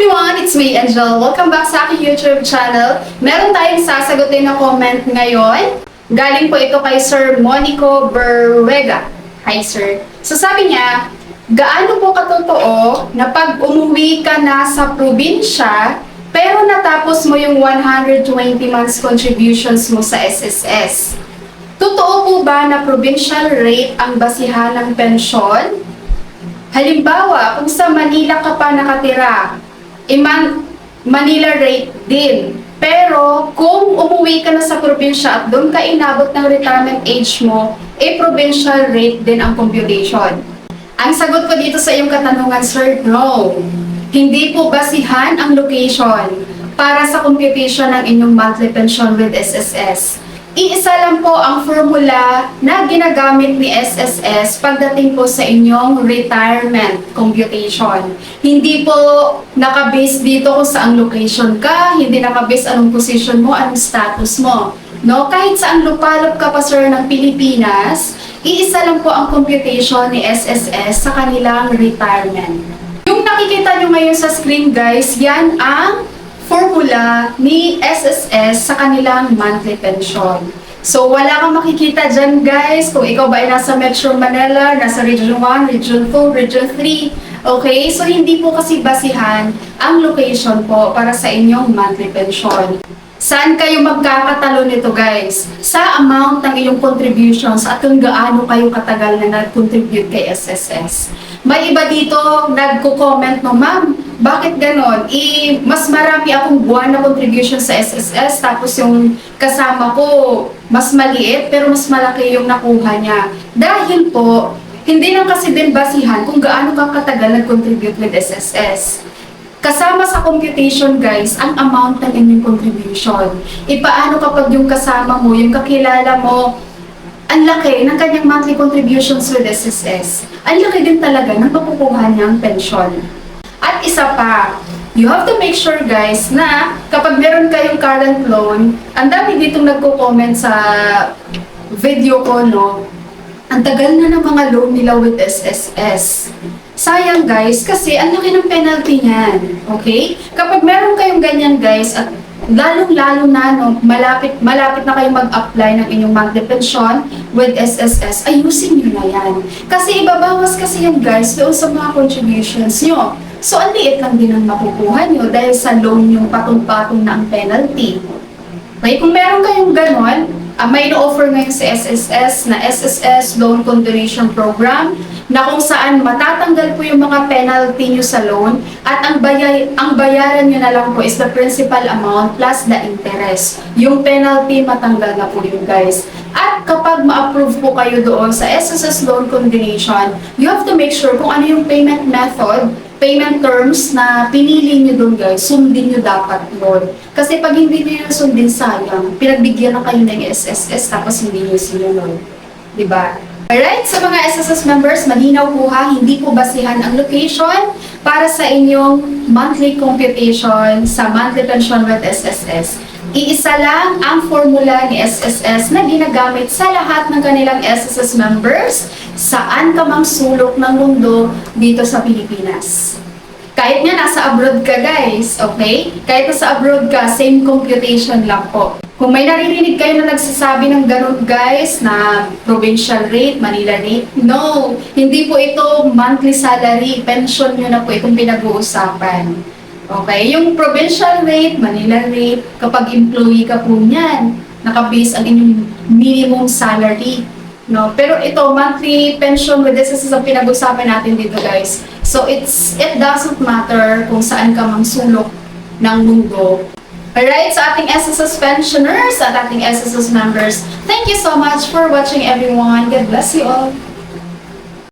everyone! It's me, Angel. Welcome back sa aking YouTube channel. Meron tayong sasagutin na comment ngayon. Galing po ito kay Sir Monico Berwega. Hi, Sir. So sabi niya, gaano po katotoo na pag umuwi ka na sa probinsya, pero natapos mo yung 120 months contributions mo sa SSS? Totoo po ba na provincial rate ang basihan ng pensyon? Halimbawa, kung sa Manila ka pa nakatira, Manila rate din. Pero kung umuwi ka na sa probinsya at doon ka inabot ng retirement age mo, provincial rate din ang computation. Ang sagot ko dito sa iyong katanungan, Sir, no. Hindi po basihan ang location para sa computation ng inyong monthly pension with SSS. Iisa lang po ang formula na ginagamit ni SSS pagdating po sa inyong retirement computation. Hindi po nakabase dito kung saan location ka, hindi nakabase anong position mo, anong status mo. No? Kahit saan lupalop ka pa, sir, ng Pilipinas, iisa lang po ang computation ni SSS sa kanilang retirement. Yung nakikita nyo ngayon sa screen, guys, yan ang formula ni SSS sa kanilang monthly pension. So, wala kang makikita dyan, guys, kung ikaw ba ay nasa Metro Manila, nasa Region 1, Region 2, Region 3. Okay? So, hindi po kasi basihan ang location po para sa inyong monthly pension. Saan kayo magkakatalo nito, guys? Sa amount ng iyong contributions at kung gaano kayo katagal na nag-contribute kay SSS. May iba dito nagko-comment, no, ma'am, bakit ganon? Mas marami akong buwan na contribution sa SSS, tapos yung kasama ko mas maliit, pero mas malaki yung nakuha niya. Dahil po, hindi lang kasi din basihan kung gaano ka katagal nag-contribute with SSS. Kasama sa computation, guys, ang amount ng inyong contribution. Paano kapag yung kasama mo, yung kakilala mo, ang laki ng kanyang monthly contributions with SSS. Ang laki din talaga ng makukuha niyang pension. At isa pa, you have to make sure, guys, na kapag meron kayong current loan, ang dami ditong nagko-comment sa video ko, no? Ang tagal na ng mga loan nila with SSS. Sayang, guys, kasi ang laki ng penalty niyan. Okay? Kapag meron kayong ganyan, guys, at lalong-lalo na, no, malapit na kayong mag-apply ng inyong monthly pension with SSS, ayusin nyo na yan. Kasi ibabawas kasi yan, guys, doon sa mga contributions nyo. So, ang liit lang din ang makukuha nyo dahil sa loan yung patong-patong na ang penalty. Okay? Kung meron kayong ganon, may ino-offer ngayon sa SSS na SSS Loan Continuation Program na kung saan matatanggal po yung mga penalty nyo sa loan at ang bayaran nyo na lang po is the principal amount plus the interest. Yung penalty matanggal na po yun, guys. At kapag ma-approve po kayo doon sa SSS Loan Continuation, you have to make sure kung ano yung payment method, payment terms na pinili nyo doon, guys, sundin nyo dapat doon. Kasi pag hindi nyo sundin, sayang, pinagbigyan na kayo ng SSS tapos hindi nyo sinunod. Diba? Alright, sa mga SSS members, malinaw po ha, hindi po basihan ang location para sa inyong monthly computation sa monthly pension with SSS. Iisa lang ang formula ni SSS na ginagamit sa lahat ng kanilang SSS members saan ka mang sulok ng mundo dito sa Pilipinas. Kahit nga nasa abroad ka, guys, okay? Kahit nasa abroad ka, same computation lang po. Kung may naririnig kayo na nagsasabi ng ganun, guys, na provincial rate, Manila rate, no, hindi po ito monthly salary, pension nyo na po itong pinag-uusapan. Okay, yung provincial rate, Manila rate, kapag employee ka po niyan, nakabase ang inyong minimum salary. No? Pero ito, monthly pension with SSS ang pinag-usapan natin dito, guys. So, it doesn't matter kung saan ka mang sulok ng mundo. Alright, sa ating SSS pensioners at ating SSS members, thank you so much for watching, everyone. God bless you all.